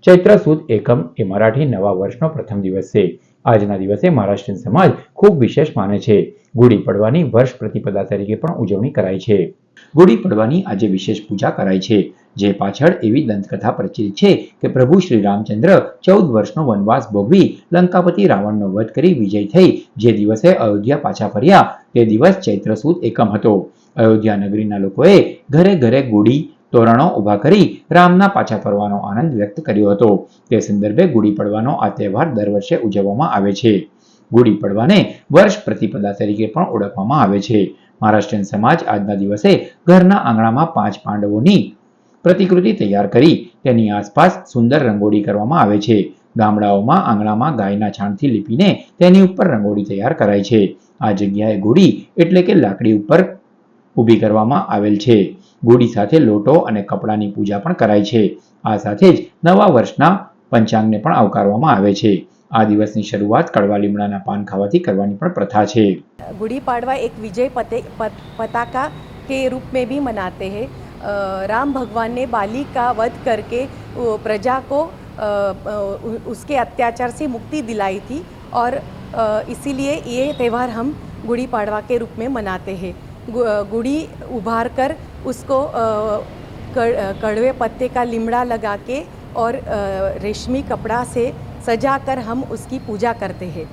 ચૈત્ર સુદ એકમ એ મરાઠી નવા વર્ષનો પ્રથમ દિવસ છે। આજના દિવસે મહારાષ્ટ્રીયન સમાજ ખૂબ વિશેષ માને છે। ગુડી પડવાની વર્ષ પ્રતિપદા તરીકે પણ ઉજવણી કરાય છે। ગુડી પડવાની આજે વિશેષ પૂજા કરાય છે, જે પાછળ એવી દંતકથા પ્રચલિત છે કે પ્રભુ શ્રી રામચંદ્ર 14 વર્ષનો વનવાસ ભોગવી લંકાપતિ રાવણનો વધ કરી વિજય થઈ જે દિવસે અયોધ્યા પાછા ફર્યા તે દિવસ ચૈત્ર સુદ એકમ હતો। અયોધ્યા નગરીના લોકોએ ઘરે ઘરે ગુડી તોરણો ઊભા કરી રામના પાછા ફરવાનો આનંદ વ્યક્ત કર્યો હતો। તે સંદર્ભે ગુડી પડવાનો આ તહેવાર દર વર્ષે ઉજવવામાં આવે છે। ગુડી પડવાને વર્ષ પ્રતિપદા તરીકે પણ ઓળખવામાં આવે છે। મહારાષ્ટ્રીયન સમાજ આજના દિવસે ઘરના આંગણામાં 5 પાંડવોની પ્રતિકૃતિ તૈયાર કરી તેની આસપાસ સુંદર રંગોળી કરવામાં આવે છે। ગામડાઓમાં આંગણામાં ગાયના છાણથી લીપીને તેની ઉપર રંગોળી તૈયાર કરાય છે। આ જગ્યાએ ગુડી એટલે કે લાકડી ઉપર ઊભી કરવામાં આવેલ છે। ગુડી સાથે લોટો અને કપડાની પૂજા પણ કરાય છે। આ સાથે જ નવા વર્ષના પંચાંગને પણ આવકારવામાં આવે છે। આ દિવસની શરૂઆત કડવા લીમડાના પાન ખાવાથી કરવાની પણ પ્રથા છે। गुड़ी पाड़वा एक विजय पताका के रूप में भी मनाते हैं। राम भगवान ने बाली का वध करके प्रजा को उसके अत्याचार से मुक्ति दिलाई थी और इसीलिए ये त्यौहार हम गुड़ी पाड़वा के रूप में मनाते हैं। गुड़ी उभार कर उसको कड़वे पत्ते का लिमड़ा लगा के और रेशमी कपड़ा से सजा कर हम उसकी पूजा करते हैं।